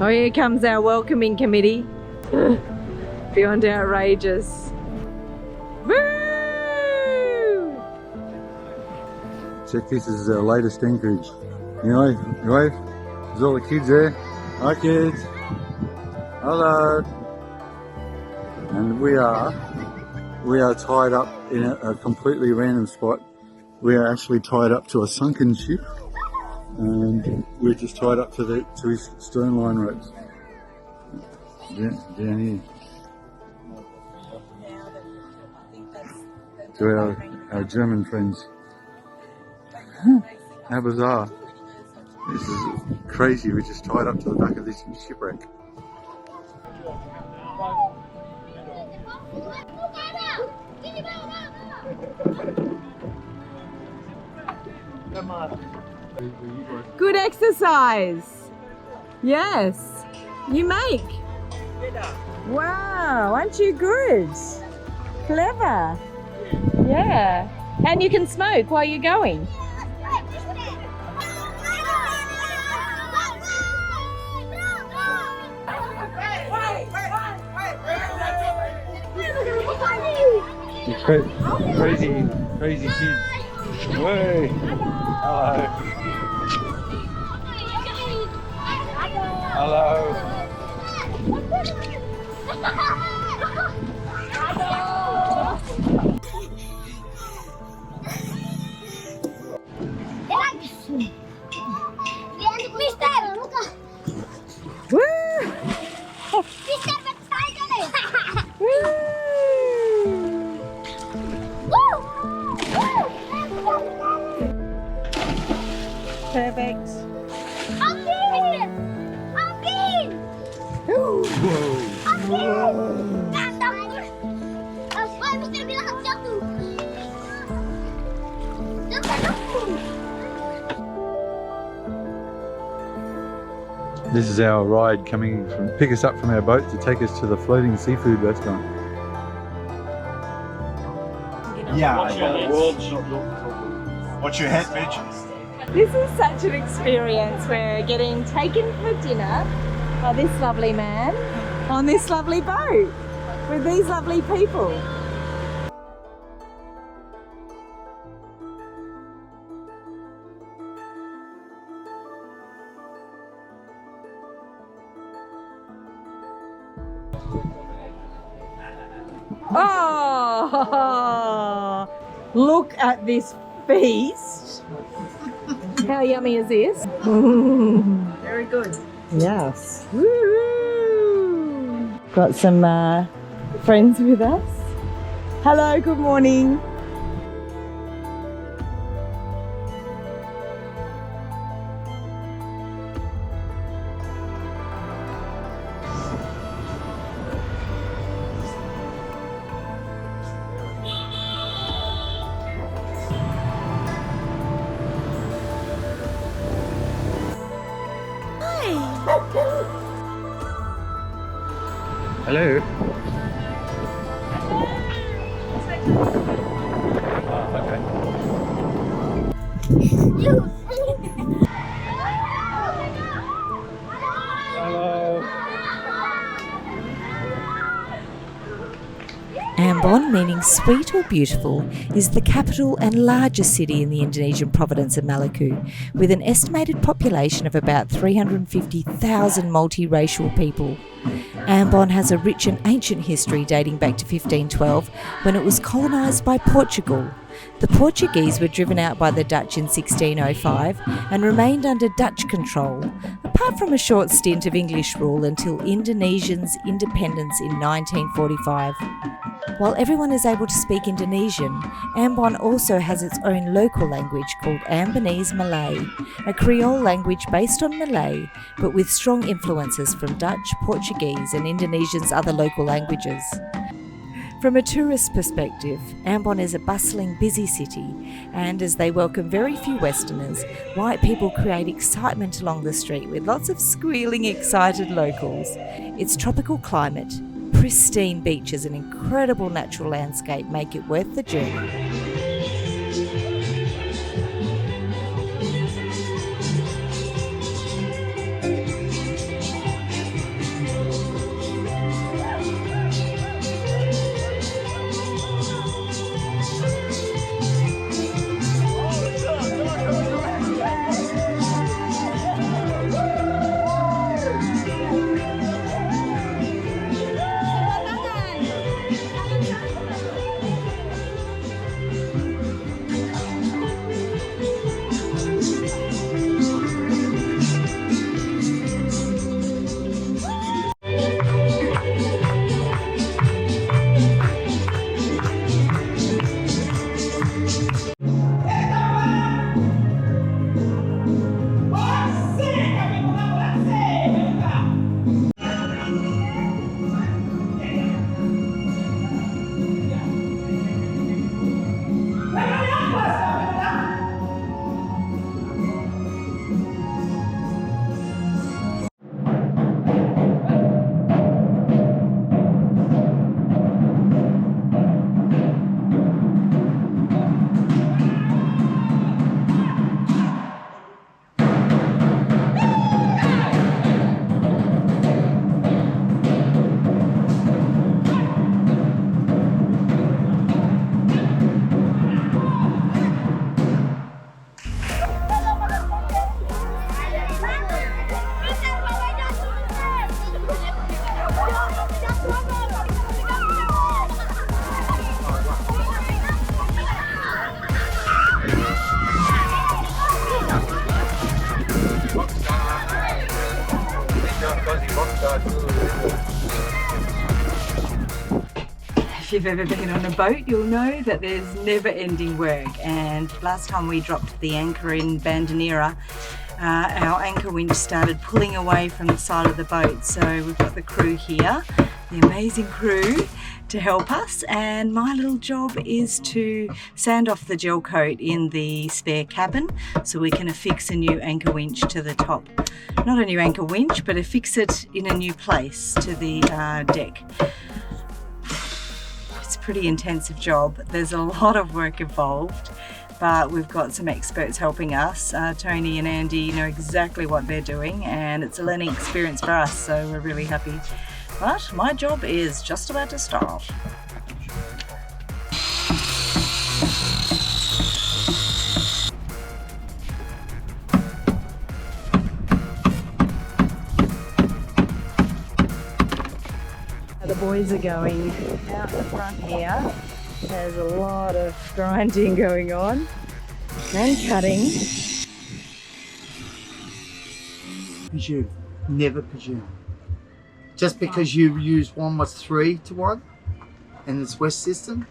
Oh, here comes our welcoming committee. Beyond outrageous. Woo! Check this, is our latest anchorage. You wave? There's all the kids there. Hi kids. Hello. And we are tied up in a completely random spot. We are actually tied up to a sunken ship, and we're just tied up to his stern line ropes. Down here. To our German friends. How bizarre. This is crazy, we're just tied up to the back of this shipwreck. Good exercise. Yes, you make. Wow, aren't you good? Clever. Yeah. And you can smoke while you're going. Crazy kids. Way. Hello. Perfect. This is our ride coming from pick us up from our boat to take us to the floating seafood restaurant. Yeah. What's your hat, Mitch? This is such an experience. We're getting taken for dinner by this lovely man on this lovely boat with these lovely people. Oh, look at this feast. How yummy is this? Very good. Yes. Woo! Got some friends with us. Hello, good morning. Hello. Okay. Hello. Ambon, meaning sweet or beautiful, is the capital and largest city in the Indonesian province of Maluku, with an estimated population of about 350,000 multiracial people. Ambon has a rich and ancient history dating back to 1512, when it was colonised by Portugal. The Portuguese were driven out by the Dutch in 1605 and remained under Dutch control, apart from a short stint of English rule until Indonesia's independence in 1945. While everyone is able to speak Indonesian, Ambon also has its own local language called Ambonese Malay, a Creole language based on Malay, but with strong influences from Dutch, Portuguese and Indonesia's other local languages. From a tourist perspective, Ambon is a bustling, busy city, and as they welcome very few Westerners, white people create excitement along the street with lots of squealing, excited locals. Its tropical climate, pristine beaches and incredible natural landscape make it worth the journey. If you've ever been on a boat, you'll know that there's never-ending work. And last time we dropped the anchor in Banda Neira, our anchor winch started pulling away from the side of the boat. So we've got the crew here, the amazing crew, to help us, and my little job is to sand off the gel coat in the spare cabin so we can affix a new anchor winch to the top. Not a new anchor winch, but affix it in a new place to the deck. It's a pretty intensive job. There's a lot of work involved, but we've got some experts helping us. Tony and Andy know exactly what they're doing, and it's a learning experience for us, so we're really happy. But my job is just about to start. The boys are going out the front here. There's a lot of grinding going on and cutting. Presume. Never presume. Just because you use one was 3 to 1 in this West system,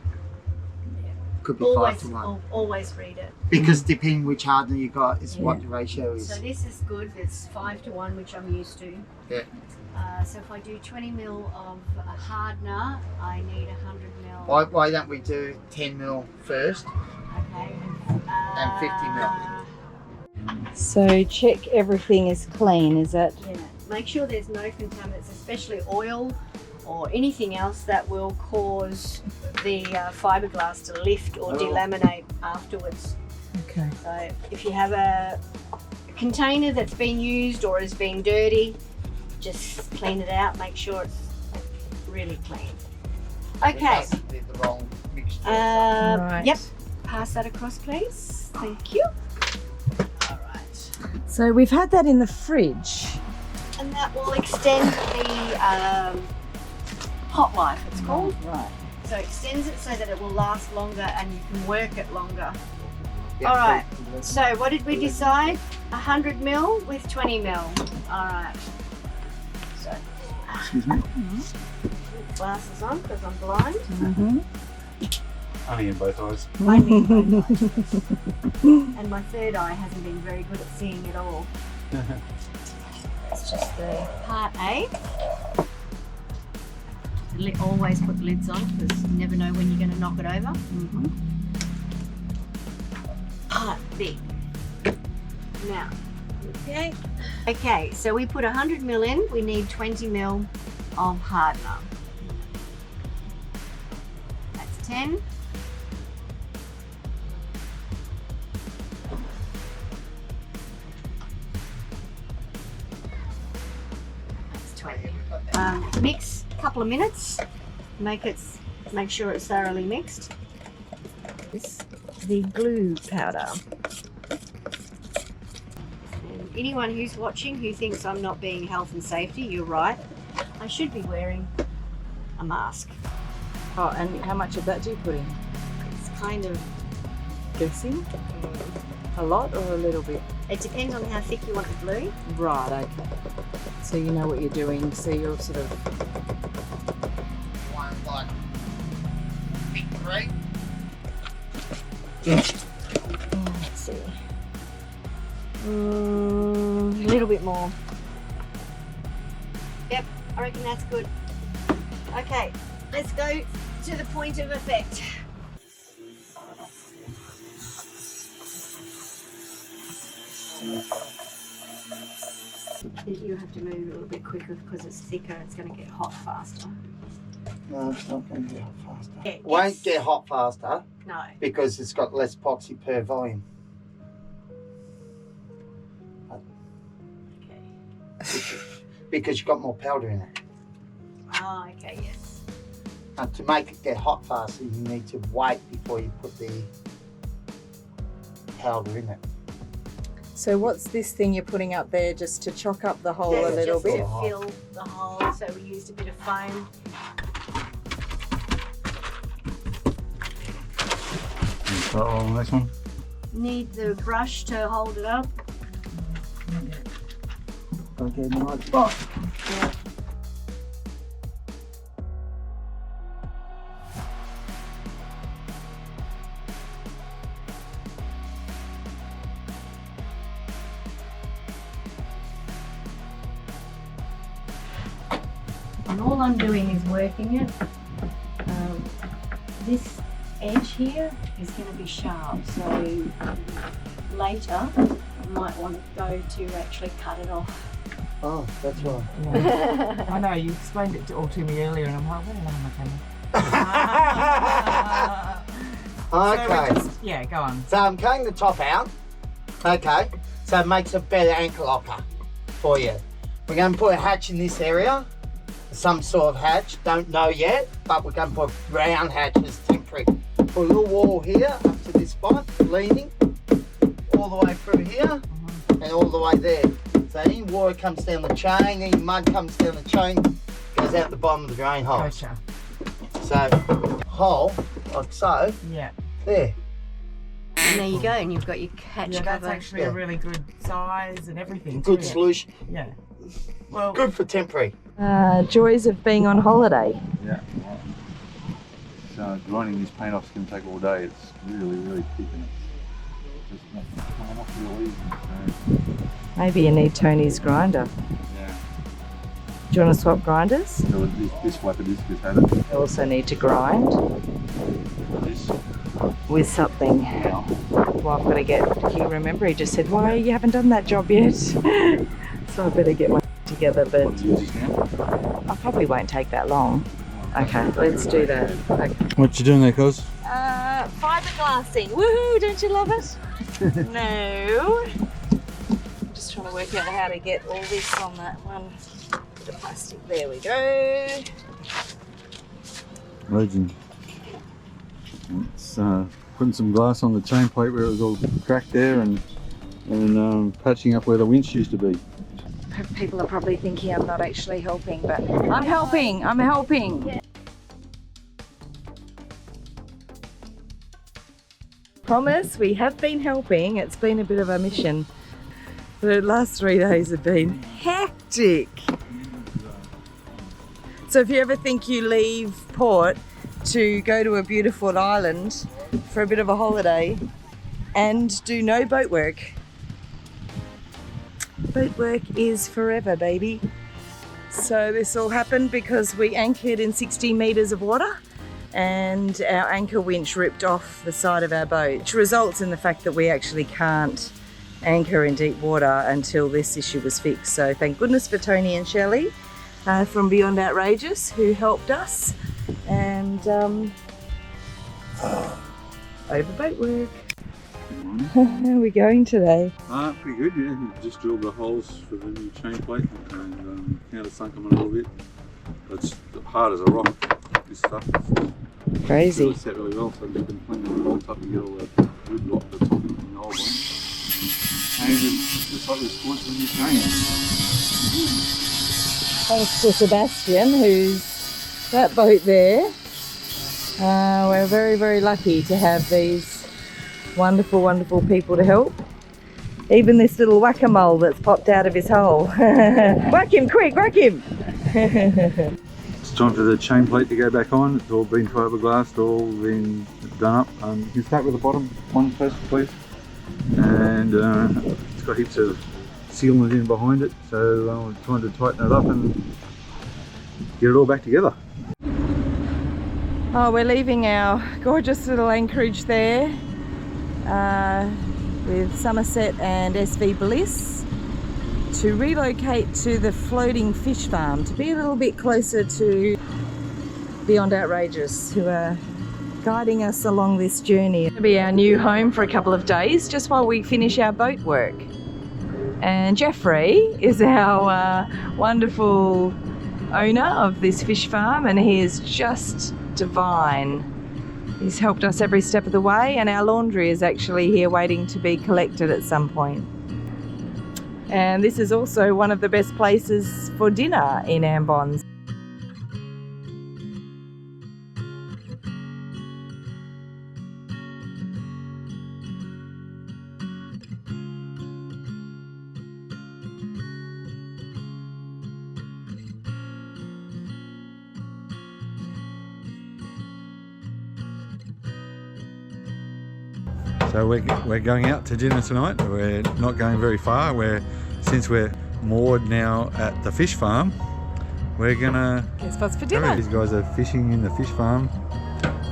could be 5 to 1. Always read it. Because depending which hardener you got is what the ratio is. So this is good. It's 5 to 1, which I'm used to. Yeah. So if I do 20 mil of a hardener, I need 100 mil. Why don't we do 10 mil first Okay. and 50 mil? So check everything is clean, is it? Yeah. Make sure there's no contaminants, especially oil or anything else that will cause the fiberglass to lift or delaminate afterwards. Okay. So if you have a container that's been used or has been dirty, just clean it out. Make sure it's really clean. Okay. It doesn't be the wrong mixture. Right. Yep. Pass that across, please. Thank you. All right. So we've had that in the fridge. And that will extend the hot life, it's called. Right. So it extends it so that it will last longer and you can work it longer. Yeah, All right. So what did we decide? 100 mil with 20 mil. All right. So Excuse me. glasses on because I'm blind. Mm-hmm. Only in both eyes. Only in both eyes. And my third eye hasn't been very good at seeing it all. That's just the part A. Always put the lids on because you never know when you're going to knock it over. Mm-hmm. Part B. Now, okay, so we put 100 mil in, we need 20 mil of hardener. That's 10. That's 20. Mix a couple of minutes, make sure it's thoroughly mixed. The glue powder. And anyone who's watching who thinks I'm not being health and safety, you're right. I should be wearing a mask. Oh, and how much of that do you put in? It's kind of, Guessing? A lot or a little bit? it depends on how thick you want the glue. Right, okay. So you know what you're doing, so you're sort of... One like big 3. Let's see. A little bit more. Yep, I reckon that's good. Okay, let's go to the point of effect. You have to move a little bit quicker because it's thicker, it's going to get hot faster. No, it's not going to get hot faster. Yeah, Won't it's- get hot faster No. because it's got less epoxy per volume. Okay. Because you've got more powder in it. Oh, okay, yes. And to make it get hot faster, you need to wait before you put the powder in it. So what's this thing you're putting up there just to chock up the hole That's a little just bit? to fill the hole, so we used a bit of foam. Start on this one. Need the brush to hold it up. Okay, nice. Oh, And all I'm doing is working it. This edge here is going to be sharp, so later I might want to go to actually cut it off. Oh, that's right. Yeah. I know, you explained it all to me earlier and I'm like, where am I Okay. yeah, go on. So I'm cutting the top out. Okay. So it makes a better anchor locker for you. We're going to put a hatch in this area. Some sort of hatch. Don't know yet, but we're going to put round hatches temporary. Put a little wall here up to this spot, leaning all the way through here and all the way there. So any water comes down the chain, any mud comes down the chain, goes out the bottom of the drain hole. Gotcha. So hole like so. Yeah. There. And there you go, and you've got your hatch Yeah, that's cover. actually a really good size and everything. Good too. solution. Yeah. Well, Good for temporary. joys of being on holiday. Yeah. So grinding this paint off is going to take all day. It's really, really thick and it's just not coming off real easy. So, Maybe you need Tony's grinder. yeah. Do you want to swap grinders? So this flapper disc has had it. You also need to grind This. with something. Now. Well, I've got to get, you remember he just said, why you haven't done that job yet? So I better get my together, but What do you use this now? I probably won't take that long. Okay, let's do that. Okay. What you doing there, Coz? Fiberglassing. Woohoo, don't you love it? No. Just trying to work out how to get all this on that one bit of plastic. There we go. Legend. It's putting some glass on the chain plate where it was all cracked there and patching up where the winch used to be. People are probably thinking I'm not actually helping, but I'm helping. I'm helping. Promise, we have been helping. It's been a bit of a mission. The last 3 days have been hectic. So if you ever think you leave port to go to a beautiful island for a bit of a holiday and do no boat work, boat work is forever, baby. So this all happened because we anchored in 60 metres of water and our anchor winch ripped off the side of our boat, which results in the fact that we actually can't anchor in deep water until this issue was fixed. So thank goodness for Tony and Shelley from Beyond Outrageous who helped us, and over boat work. How are we going today? Pretty good, yeah. Just drilled the holes for the new chain plate and countersunk them a little bit. It's hard as a rock, this stuff. It's Crazy. really set really well, so I've just been putting the bolts up to get all the wood off the top of the old one. And it's just like this wood for the new chain. Thanks to Sebastian, who's that boat there. We're very, very lucky to have these wonderful, wonderful people to help. Even this little whack-a-mole that's popped out of his hole. Whack him, quick, whack him! It's time for the chain plate to go back on. It's all been fiberglassed, all been done up. You can start with the bottom one first, please. And it's got heaps of sealant in behind it, so I'm trying to tighten it up and get it all back together. Oh, we're leaving our gorgeous little anchorage there with Somerset and SV Bliss to relocate to the floating fish farm to be a little bit closer to Beyond Outrageous, who are guiding us along this journey. It'll be our new home for a couple of days just while we finish our boat work. And Jeffrey is our wonderful owner of this fish farm, and he is just divine. He's helped us every step of the way, and our laundry is actually here waiting to be collected at some point. And this is also one of the best places for dinner in Ambon. So we're going out to dinner tonight. We're not going very far. Since we're moored now at the fish farm, we're gonna. Guess what's for dinner? These guys are fishing in the fish farm.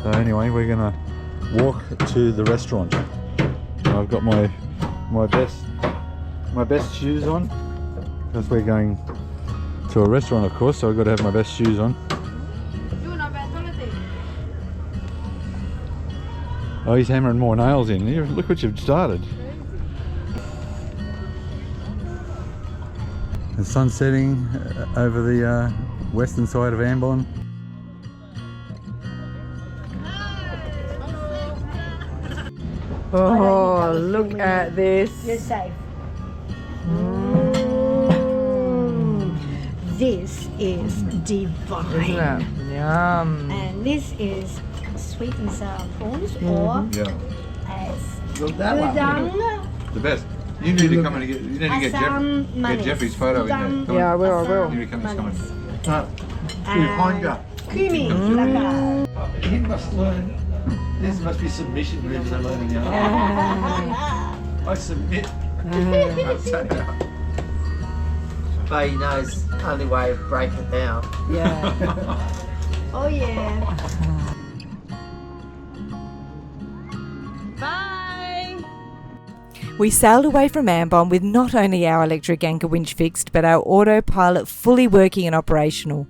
So anyway, we're gonna walk to the restaurant. I've got my best shoes on because we're going to a restaurant, of course. So I've got to have my best shoes on. Oh, he's hammering more nails in. Here, look what you've started. The sun's setting over the western side of Ambon. Oh, look at this. You're safe. This is divine. Isn't it? Yum. And this is sweet and sour prawns, or Yeah. as Look that one. udang The best. You need to come and get. You need to get Jeffrey's photo in there. Come Yeah, I will, I will. on. Here he comes coming. and kumi lakar. He must learn. This must be submission rooms they're learning now. I submit. But he knows the only way to break it down. Yeah. Oh yeah. Bye. We sailed away from Ambon with not only our electric anchor winch fixed, but our autopilot fully working and operational.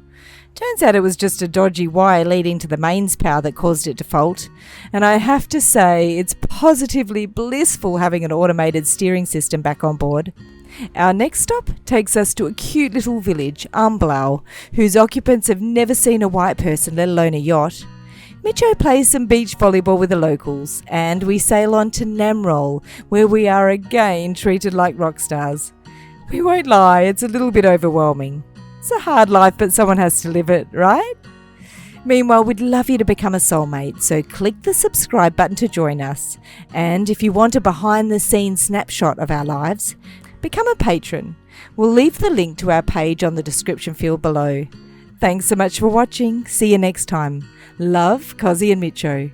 Turns out it was just a dodgy wire leading to the mains power that caused it to fault. And I have to say, it's positively blissful having an automated steering system back on board. Our next stop takes us to a cute little village, Ambon, whose occupants have never seen a white person, let alone a yacht. Mitcho plays some beach volleyball with the locals, and we sail on to Namrol, where we are again treated like rock stars. We won't lie, it's a little bit overwhelming. It's a hard life, but someone has to live it, right? Meanwhile, we'd love you to become a soulmate, so click the subscribe button to join us. And if you want a behind-the-scenes snapshot of our lives, become a patron. We'll leave the link to our page on the description field below. Thanks so much for watching. See you next time. Love, Cozzy and Mitcho.